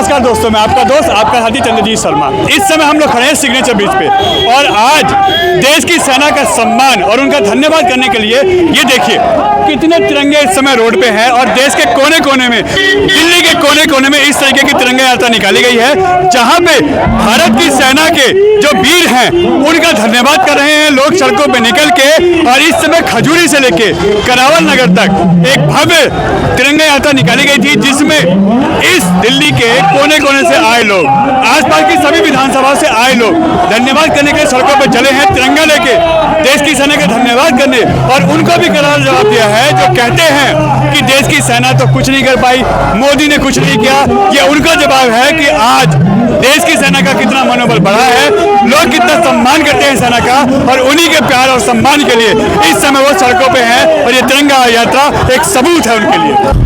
नमस्कार दोस्तों, मैं आपका दोस्त आपका साथी चंद्रजीत शर्मा। इस समय हम लोग खड़े हैं सिग्नेचर ब्रिज पे और आज देश की सेना का सम्मान और उनका धन्यवाद करने के लिए ये देखिए कितने तिरंगे इस समय रोड पे हैं और देश के कोने कोने में, दिल्ली के कोने कोने में इस तरीके की तिरंगा यात्रा निकाली गई है जहां पे भारत की सेना के जो वीर हैं उनका धन्यवाद कर रहे हैं लोग सड़कों पे निकल के। और इस समय खजूरी से लेके करावल नगर तक एक भव्य तिरंगा यात्रा निकाली गई थी जिसमें इस दिल्ली के कोने कोने से आए लोग, आसपास की सभी विधानसभा से आए लोग धन्यवाद करने के लिए सड़कों पर चले हैं तिरंगा लेके देश की सेना का धन्यवाद करने। और उनको भी करारा जवाब दिया है जो कहते हैं कि देश की सेना तो कुछ नहीं कर पाई, मोदी ने कुछ नहीं किया। ये उनका जवाब है कि आज देश की सेना का कितना मनोबल बढ़ा है, लोग कितना सम्मान करते हैं सेना का, और उन्हीं के प्यार और सम्मान के लिए इस समय वो सड़कों पे हैं और ये तिरंगा यात्रा एक सबूत है उनके लिए।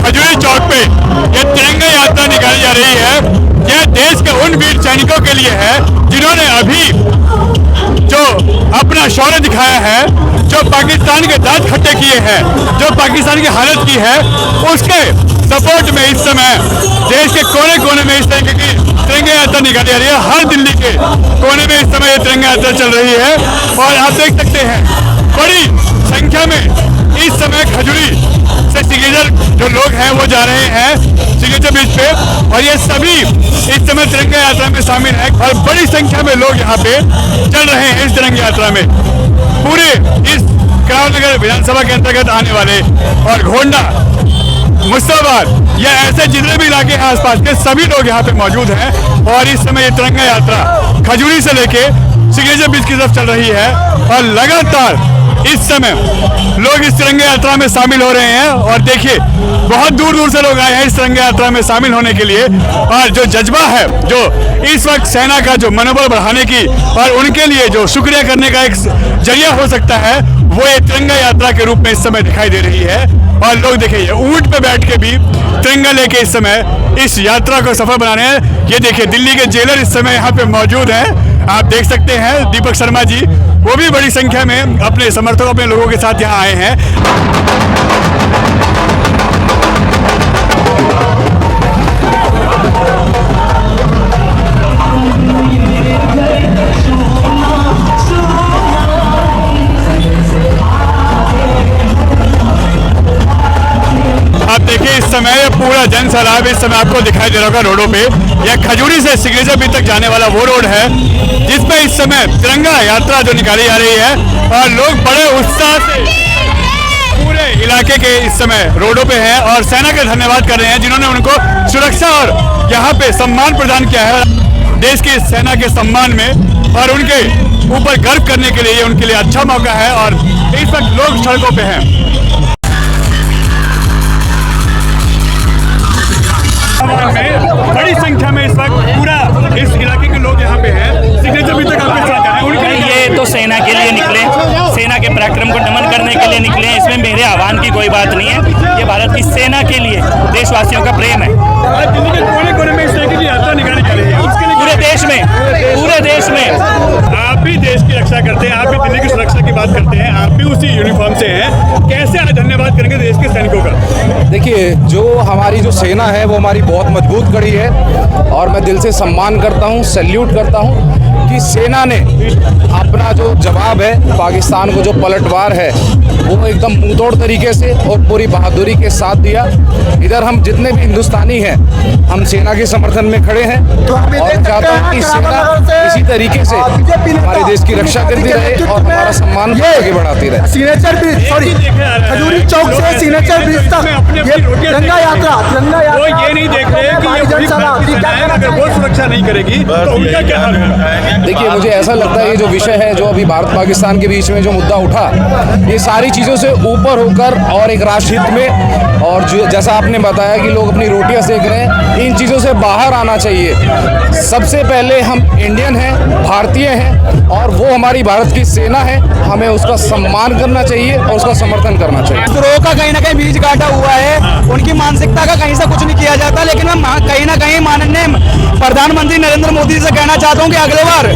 खजूरी चौक पे ये तिरंगा यात्रा निकाली जा रही है। यह देश के उन वीर सैनिकों के लिए है जिन्होंने अभी जो अपना शौर्य दिखाया है, जो पाकिस्तान के दांत खट्टे किए हैं, जो पाकिस्तान की हालत की है, उसके सपोर्ट में इस समय देश के कोने कोने में इस तरीके की तिरंगा यात्रा निकाली जा रही है। हर दिल्ली के कोने में इस समय ये तिरंगा यात्रा चल रही है और आप देख सकते हैं बड़ी संख्या में इस समय खजूरी से सिग्नेचर जो लोग हैं वो जा रहे हैं सिग्नेचर ब्रिज पे और ये सभी इस समय तिरंगा यात्रा में शामिल हैं और बड़ी संख्या में लोग यहाँ पे चल रहे हैं इस तिरंगा यात्रा में। पूरे इस करावल नगर विधानसभा के अंतर्गत आने वाले और घोंडा, मुस्तफाबाद या ऐसे जितने भी इलाके हैं आसपास के सभी लोग यहाँ पे मौजूद हैं और इस समय ये तिरंगा यात्रा खजूरी से लेके सिग्नेचर ब्रिज की तरफ चल रही है और लगातार इस समय लोग इस तिरंगा यात्रा में शामिल हो रहे हैं। और देखिए बहुत दूर दूर से लोग आए हैं इस तिरंगा यात्रा में शामिल होने के लिए और जो जज्बा है, जो इस वक्त सेना का जो मनोबल बढ़ाने की और उनके लिए जो शुक्रिया करने का एक जरिया हो सकता है, वो ये तिरंगा यात्रा के रूप में इस समय दिखाई दे रही है। और लोग देखिए ऊंट पे बैठ के भी तिरंगा लेके इस समय इस यात्रा को सफल बनाने हैं। ये देखिए दिल्ली के जेलर इस समय यहाँ पे मौजूद हैं, आप देख सकते हैं दीपक शर्मा जी, वो भी बड़ी संख्या में अपने समर्थकों, अपने लोगों के साथ यहाँ आए हैं। आप देखिए इस समय पूरा जन सैलाब इस समय आपको दिखाई दे रहा होगा रोडों पे। यह खजूरी से सिग्नेचर ब्रिज तक जाने वाला वो रोड है जिसमें इस समय तिरंगा यात्रा जो निकाली जा रही है और लोग बड़े उत्साह से पूरे इलाके के इस समय रोडों पे हैं और सेना का धन्यवाद कर रहे हैं जिन्होंने उनको सुरक्षा और यहाँ पे सम्मान प्रदान किया है देश की सेना के सम्मान में, और उनके ऊपर गर्व करने के लिए उनके लिए अच्छा मौका है और इस वक्त लोग सड़कों पे हैं। बड़ी संख्या में इस वक्त पूरा इस इलाके के लोग यहाँ पे हैं, सिग्नेचर ब्रिज तक आपके साथ आए हैं। ये तो सेना के लिए निकले, सेना के पराक्रम को नमन करने के लिए निकले हैं, इसमें मेरे आह्वान की कोई बात नहीं है। ये भारत की सेना के लिए देशवासियों का प्रेम है। आज दिल्ली के कोने कोने में इस तरह की यात्रा निकाली जा रही है, उसके लिए पूरे देश में आप भी देश की रक्षा करते हैं, आप भी दिल्ली की सुरक्षा की बात करते हैं, आप भी उसी यूनिफॉर्म से हैं, कैसे आज धन्यवाद करेंगे देश के सैनिकों का? देखिए जो हमारी जो सेना है वो हमारी बहुत मजबूत कड़ी है और मैं दिल से सम्मान करता हूँ, सैल्यूट करता हूँ कि सेना ने अपना जो जवाब है पाकिस्तान को जो पलटवार है वो एकदम मुंहतोड़ तरीके से और पूरी बहादुरी के साथ दिया। इधर हम जितने भी हिंदुस्तानी हैं हम सेना के समर्थन में खड़े हैं और चाहता हूँ कि सेना इसी तरीके से हमारे देश की रक्षा करती रहे और हमारा सम्मान आगे बढ़ाती रहे। सिग्नेचर ब्रिज खजूरी चौक से सिग्नेचर ब्रिज तक ये तिरंगा यात्रा वो ये नहीं देख रहे कि ये अगर वो सुरक्षा नहीं करेगी तो उनका क्या हाल है? देखिए, मुझे ऐसा लगता है ये जो विषय है, जो अभी भारत पाकिस्तान के बीच में जो मुद्दा उठा, ये सारी चीज़ों से ऊपर होकर और एक राष्ट्रहित में, और जो जैसा आपने बताया कि लोग अपनी रोटियां सेक रहे हैं, इन चीज़ों से बाहर आना चाहिए। सबसे पहले हम इंडियन हैं, भारतीय हैं, और वो हमारी भारत की सेना है, हमें उसका सम्मान करना चाहिए और उसका समर्थन करना चाहिए। विद्रोह का कहीं ना कहीं बीज काटा हुआ है, उनकी मानसिकता का कहीं से कुछ नहीं किया जाता। लेकिन मैं कहीं ना कहीं माननीय प्रधानमंत्री नरेंद्र मोदी से कहना चाहता हूं कि अगले बार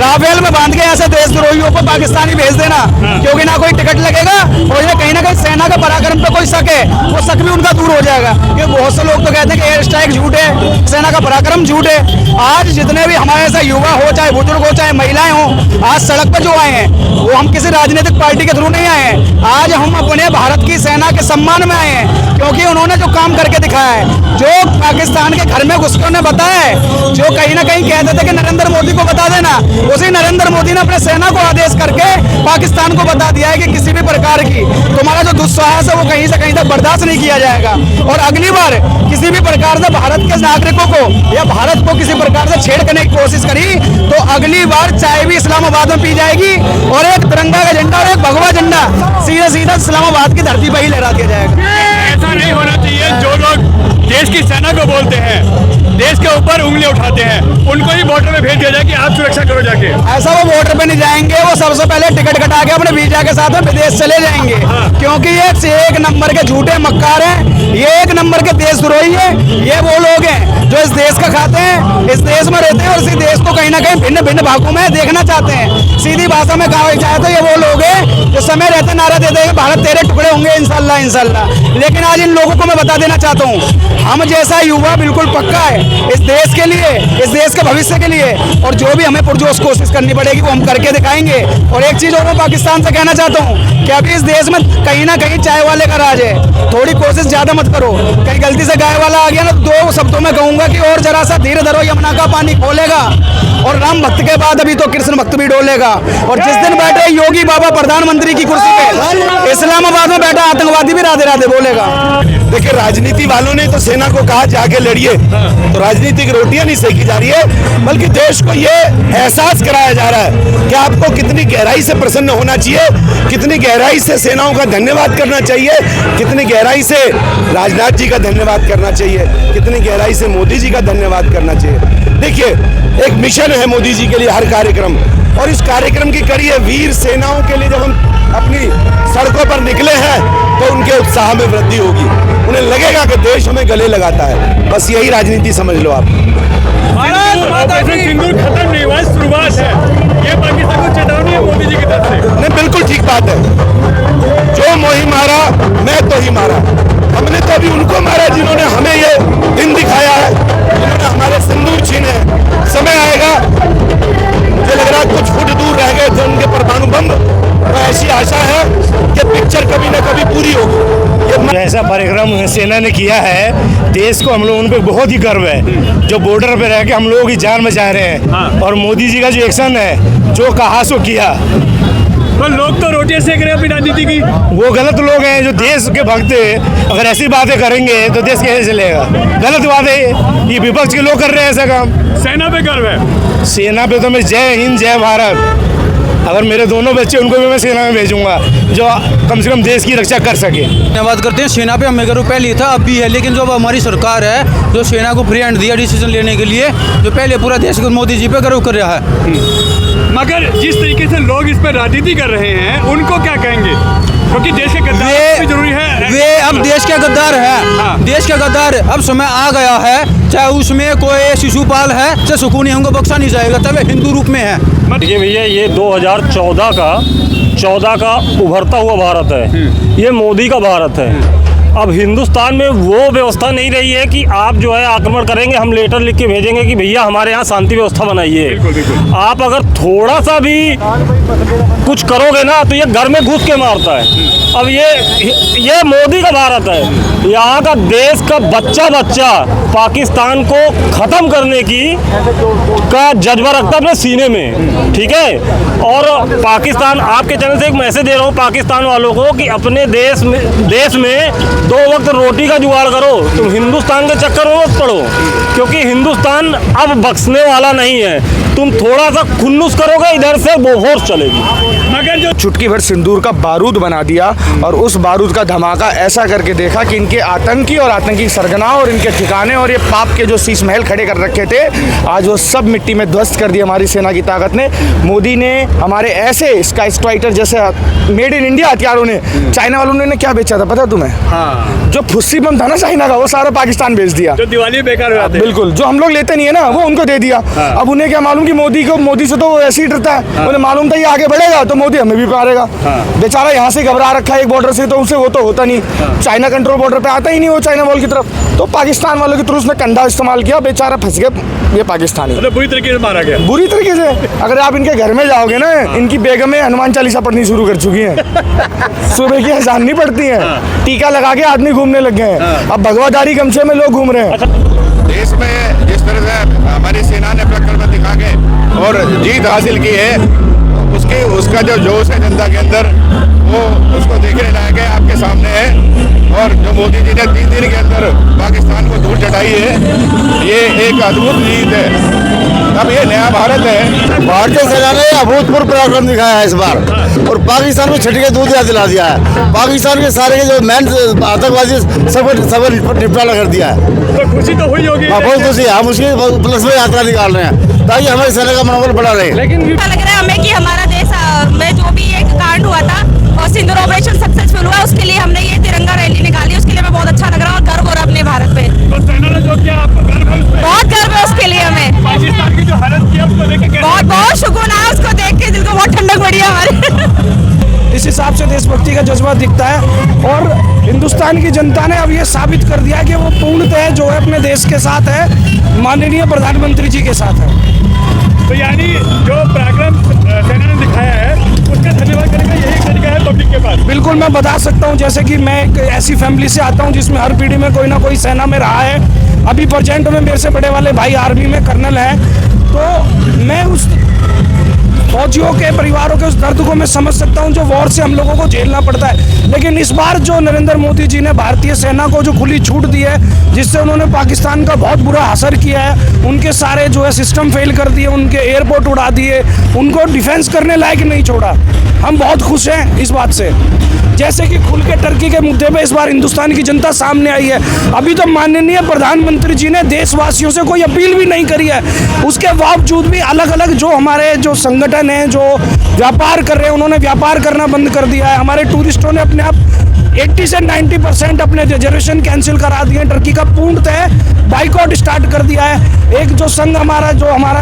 राफेल में बांध के ऐसे देशद्रोहियों को पाकिस्तानी भेज देना, क्योंकि ना कोई टिकट लगेगा और ये कहीं ना कहीं सेना का पराक्रम पे कोई शक है, वो शक भी उनका दूर हो जाएगा। क्योंकि बहुत से लोग तो कहते हैं कि एयर स्ट्राइक झूठ है, सेना का पराक्रम झूठ है। आज जितने भी हमारे ऐसा युवा हो, चाहे बुजुर्ग हो, चाहे महिलाएं हो, आज सड़क पर जो आए हैं वो हम किसी राजनीतिक पार्टी के थ्रू नहीं आए हैं। आज हम अपने भारत की सेना के सम्मान में आए हैं, क्योंकि उन्होंने जो काम करके दिखाया है, जो पाकिस्तान के घर में घुस के उन्हें बताया है, जो कहीं ना कहीं कहते थे कि नरेंद्र मोदी को बता देना, उसी नरेंद्र मोदी ने अपने सेना को आदेश करके पाकिस्तान को बता दिया है कि किसी भी प्रकार की तुम्हारा जो दुस्साहस है वो कहीं से कहीं तक बर्दाश्त नहीं किया जाएगा। और अगली बार किसी भी प्रकार से भारत के नागरिकों को या भारत को किसी प्रकार से छेड़ने की कोशिश करी तो अगली बार चाय भी इस्लामाबाद में पी जाएगी और एक तिरंगा का झंडा और एक भगवा झंडा सीधा सीधा इस्लामाबाद की धरती पर ही लहरा दिया जाएगा। ऐसा नहीं होना चाहिए। जो लोग देश की सेना को बोलते हैं, देश के ऊपर उंगली उठाते हैं, उनको ही बॉर्डर में भेज दिया जाए कि आप सुरक्षा करो जाके। ऐसा वो बॉर्डर पे नहीं जाएंगे, वो सबसे पहले टिकट कटा के अपने वीजा के साथ में विदेश चले जाएंगे। क्योंकि ये एक नंबर के झूठे मक्कार हैं, ये एक नंबर के देशद्रोही है। ये वो लोग हैं जो इस देश का खाते हैं, इस देश में रहते हैं और इसी देश को कहीं ना कहीं भिन्न भिन्न भागों में देखना चाहते हैं। सीधी भाषा में कहा जाए तो ये वो लोग हैं जो समय रहते नारा देते हैं भारत तेरे टुकड़े होंगे इंशाल्लाह इंशाल्लाह। लेकिन आज इन लोगों को मैं बता देना चाहता हूँ, हम जैसा युवा बिल्कुल पक्का है इस देश के लिए, इस देश के भविष्य के लिए, और जो भी हमें पुरजोश कोशिश करनी पड़ेगी वो हम करके दिखाएंगे। और एक चीज और मैं पाकिस्तान से कहना चाहता हूँ कि अभी इस देश में कहीं ना कहीं चाय वाले का राज है, थोड़ी कोशिश ज्यादा मत करो। कहीं गलती से गाय वाला आ गया ना, तो 2 शब्दों में कहूंगा कि और जरा सा धीरे धरो, यमुना का पानी खोलेगा और राम भक्त के बाद अभी तो कृष्ण भक्त भी डोलेगा। और जिस दिन बैठे योगी बाबा प्रधानमंत्री की कुर्सी पे, इस्लामाबाद में बैठा आतंकवादी भी राधे राधे बोलेगा। देखिए, राजनीति वालों ने तो सेना को कहा जाके लड़िए, तो राजनीतिक रोटियां नहीं सेकी जा रही है, बल्कि देश को ये एहसास कराया जा रहा है कि आपको कितनी गहराई से प्रसन्न होना चाहिए, कितनी गहराई से सेनाओं का धन्यवाद करना चाहिए, कितनी गहराई से राजनाथ जी का धन्यवाद करना चाहिए, कितनी गहराई से मोदी जी का धन्यवाद करना चाहिए। देखिए, एक मिशन है मोदी जी के लिए हर कार्यक्रम, और इस कार्यक्रम की कड़ी है वीर सेनाओं के लिए। जब हम अपनी सड़कों पर निकले हैं तो उनके उत्साह में वृद्धि होगी, उन्हें लगेगा कि देश हमें गले लगाता है। बस यही राजनीति समझ लो आप। ऑपरेशन सिंदूर खत्म नहीं हुआ, शुरुआत है। ये पाकिस्तान को चेतावनी है मोदी जी की तरफ से। नहीं, बिल्कुल ठीक बात है। जो मोही मारा मैं तो ही मारा, हमने तो अभी उनको मारा जिन्होंने हमें ये दिन दिखाया है, जिन्होंने हमारे सिंदूर छीने हैं। समय आएगा, मुझे लग रहा है कुछ फुट दूर रह गए थे उनके परमाणु बम, तो ऐसी आशा है कि पिक्चर कभी ना कभी पूरी होगी। ऐसा कार्यक्रम सेना ने किया है, देश को हम लोगों पे बहुत ही गर्व है। जो बॉर्डर पे रह के हम लोगों की जान बचा रहे हैं, और मोदी जी का जो एक्शन है, जो कहा सो किया। तो लोग तो रोटियां सेक रहे हैं अपनी राजनीति की। वो गलत लोग हैं जो देश के भक्त हैं। अगर ऐसी बातें करेंगे तो देश कैसे चलेगा? गलत बात है ये विपक्ष के लोग कर रहे हैं ऐसा काम। सेना पे गर्व है। सेना पे तो मैं जय हिंद जय भारत। अगर मेरे दोनों बच्चे उनको भी मैं सेना में भेजूंगा, जो कम से कम देश की रक्षा कर सके। धन्यवाद करते हैं। सेना पे हमें गर्व पहले था, अब भी है, लेकिन जो अब हमारी सरकार है जो सेना को फ्री हैंड दिया डिसीजन लेने के लिए, जो पहले पूरा देश को मोदी जी पे गर्व कर रहा है। मगर जिस तरीके से लोग इस पर राजनीति कर रहे हैं, उनको क्या कहेंगे? क्योंकि देश के गद्दार भी जरूरी है। वे अब देश के गद्दार है, देश के गद्दार अब समय आ गया है। चाहे उसमें कोई शिशुपाल है, चाहे सुकूनी, हमको बख्शा नहीं जाएगा, तब हिंदू रूप में है। देखिए भैया, ये 2014 का उभरता हुआ भारत है, ये मोदी का भारत है। अब हिंदुस्तान में वो व्यवस्था नहीं रही है कि आप जो है आक्रमण करेंगे, हम लेटर लिख के भेजेंगे कि भैया हमारे यहाँ शांति व्यवस्था बनाइए। आप अगर थोड़ा सा भी कुछ करोगे ना तो ये घर में घुस के मारता है। अब ये मोदी का भारत है। यहाँ का देश का बच्चा पाकिस्तान को ख़त्म करने का जज्बा रखता है अपने सीने में, ठीक है। और पाकिस्तान, आपके चैनल से एक मैसेज दे रहा हूँ पाकिस्तान वालों को कि अपने देश में 2 वक्त रोटी का जुगाड़ करो, तुम हिंदुस्तान के चक्कर में मत पड़ो, क्योंकि हिंदुस्तान अब बख्शने वाला नहीं है। तुम थोड़ा सा खुन्नुस करोगे इधर से बहुत चलेगी। मगर जो चुटकी भर सिंदूर का बारूद बना दिया और उस बारूद का धमाका ऐसा करके देखा कि इनके आतंकी और आतंकी सरगना और इनके ठिकाने और ये पाप के जो शीश महल खड़े कर रखे थे, आज वो सब मिट्टी में ध्वस्त कर दिया हमारी सेना की ताकत ने। मोदी ने हमारे ऐसे स्काई स्ट्राइकर जैसे मेड इन इंडिया हथियारों ने चाइना वालों ने क्या बेचा था पता है तुम्हें? हाँ, जो फुस्सी बम था ना चाइना का, वो सारा पाकिस्तान भेज दिया। जो दिवाली बेकार हुआ था, बिल्कुल, जो हम लोग लेते नहीं है ना, वो उनको दे दिया। अब उन्हें क्या मालूम कि मोदी से तो वो ऐसे ही डरता है। उन्हें मालूम था ये आगे बढ़ेगा तो मोदी हमें भी मारेगा। बेचारा यहाँ से घबरा रखा है एक बॉर्डर से, तो उसे वो तो होता नहीं, चाइना कंट्रोल बॉर्डर पे आता ही नहीं वो चाइना वॉल की तरफ, तो पाकिस्तान वालों के थ्रू उसने कंधा इस्तेमाल किया, बेचारा फंस गया ये पाकिस्तानी। मतलब बुरी तरीके से मारा गया। बुरी तरीके से। अगर आप इनके घर में जाओगे ना, इनकी बेगमें हनुमान चालीसा पढ़नी शुरू कर चुकी हैं। सुबह की अजान नहीं पड़ती हैं, टीका लगा के आदमी घूमने लग गए हैं। अब भगवाधारी गमछे में लोग घूम रहे हैं। देश में जिस तरह से हमारी सेना ने पराक्रम दिखा के और जीत हासिल की है, उसका जो जोश है जनता के अंदर, वो उसको देखने लायक है, आपके सामने है। और जो मोदी जी ने 3 दिन के अंदर पाकिस्तान को धूल चटाई है, ये एक अद्भुत जीत है। अब ये नया भारत है। भारतीय सेना ने अभूतपूर्व पराक्रम दिखाया है इस बार, और पाकिस्तान में छटके दूध याद दिला दिया है। पाकिस्तान के सारे के जो मैन आतंकवादी सब निपटारा कर दिया है। तो खुशी तो हुई होगी। बहुत खुशी है, हम उसकी प्लस में यात्रा निकाल रहे हैं ताकि हमारी सेना का मनोबल बढ़ा रहे। लेकिन लग रहा है हमें कि हमारा देश में जो भी एक कांड हुआ था और सिंदूर ऑपरेशन सक्सेसफुल हुआ, उसके लिए हमने ये तिरंगा रैली निकाली, उसके लिए हमें बहुत अच्छा लग रहा है और गर्व हो रहा है अपने भारत पे। तो सेना ने जो किया आपको गर्व है उसपे? बहुत गर्व है उसके लिए हमें। पाकिस्तान की जो हालत की उसको देख के बहुत बहुत सुकून है उसको देख के, दिल को बहुत ठंडक पड़ी है हमारे। इस हिसाब से देशभक्ति का जज्बा दिखता है और हिंदुस्तान की जनता ने अब ये साबित कर दिया कि वो पूर्णतः जो है अपने देश के साथ है, माननीय प्रधानमंत्री जी के साथ है। तो यानी जो पराक्रम सेना ने दिखाया है उसका धन्यवाद करने का यही तरीका है पब्लिक के पास। बिल्कुल, मैं बता सकता हूँ, जैसे कि मैं एक ऐसी फैमिली से आता हूँ जिसमें हर पीढ़ी में कोई ना कोई सेना में रहा है। अभी प्रेजेंट में मेरे से बड़े वाले भाई आर्मी में कर्नल हैं, तो मैं उस फौजियों के परिवारों के उस दर्द को मैं समझ सकता हूं जो वॉर से हम लोगों को झेलना पड़ता है। लेकिन इस बार जो नरेंद्र मोदी जी ने भारतीय सेना को जो खुली छूट दी है, जिससे उन्होंने पाकिस्तान का बहुत बुरा असर किया है, उनके सारे जो है सिस्टम फेल कर दिए, उनके एयरपोर्ट उड़ा दिए, उनको डिफेंस करने लायक नहीं छोड़ा। हम बहुत खुश हैं इस बात से। जैसे कि खुल के टर्की के मुद्दे पे इस बार हिंदुस्तान की जनता सामने आई है। अभी तो माननीय प्रधानमंत्री जी ने देशवासियों से कोई अपील भी नहीं करी है, उसके बावजूद भी अलग अलग जो हमारे जो संगठन हैं जो व्यापार कर रहे हैं, उन्होंने व्यापार करना बंद कर दिया है। हमारे टूरिस्टों ने अपने आप 80 से 90% अपने रिजर्वेशन कैंसिल करा दिए। टर्की का पूर्णतः बाइकआउट स्टार्ट कर दिया है। एक जो संघ हमारा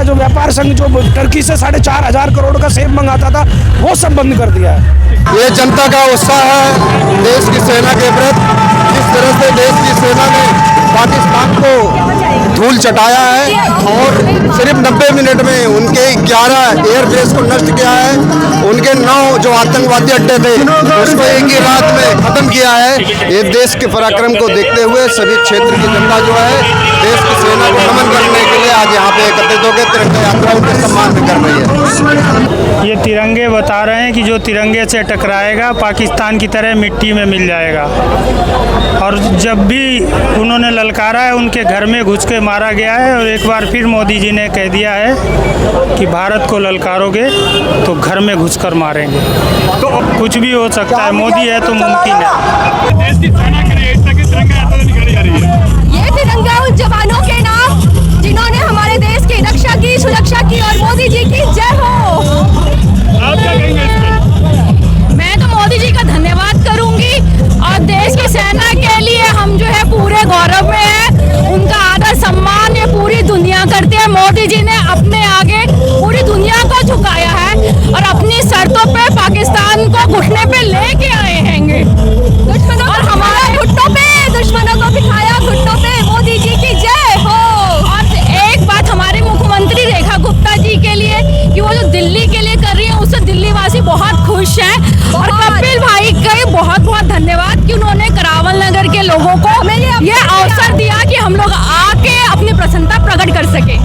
जो व्यापार संघ जो टर्की से 4,500 करोड़ का सेब मंगाता था, वो सब बंद कर दिया है। ये जनता का उत्साह है देश की सेना के प्रति। जिस तरह से देश की सेना ने पाकिस्तान को धूल चटाया है और सिर्फ 90 मिनट में उनके 11 एयरबेस को नष्ट किया है, उनके 9 जो आतंकवादी अड्डे थे उसको एक ही रात में खत्म किया है। ये देश के पराक्रम को देखते हुए सभी क्षेत्र की जनता जो है देश की सेना को नमन करने के लिए आज यहाँ पे एकत्रित होकर तिरंगा यात्रा उनके सम्मान में कर रही है। ये तिरंगे बता रहे हैं कि जो तिरंगे से टकराएगा पाकिस्तान की तरह मिट्टी में मिल जाएगा। और जब भी उन्होंने ललकारा है उनके घर में घुस के मारा गया है, और एक बार फिर मोदी जी ने कह दिया है कि भारत को ललकारोगे तो घर में घुसकर मारेंगे। तो कुछ भी हो सकता है, मोदी है तो मुमकिन है। देश की सेना के लिए तिरंगा यात्रा निकाली जा रही है। ये तिरंगा उन जवानों के नाम जिन्होंने हमारे देश की रक्षा की, सुरक्षा की, और मोदी जी की जय हो। आप क्या कहेंगे इस पे? मैं तो मोदी जी का धन्यवाद करूंगी, और देश की सेना के लिए हम जो है पूरे गौरव में है। उनका आदर सम्मान ये पूरी दुनिया करती है। मोदी जी ने अपने आगे पूरी दुनिया को झुकाया है और अपनी शर्तों पे पाकिस्तान को घुटने पे लेके आए हैंगे। और हमारा घुटनों पे दुश्मनों को बिठाया, घुटनों पे। मोदी जी की जय हो। और एक बात हमारे मुख्यमंत्री रेखा गुप्ता जी के लिए कि वो जो दिल्ली के लिए कर रही है, उससे दिल्ली वासी बहुत खुश है। और कपिल भाई का बहुत बहुत धन्यवाद कि उन्होंने करावल नगर के लोगों को ये अवसर दिया कि हम लोग आके अपनी प्रसन्नता प्रकट कर सके।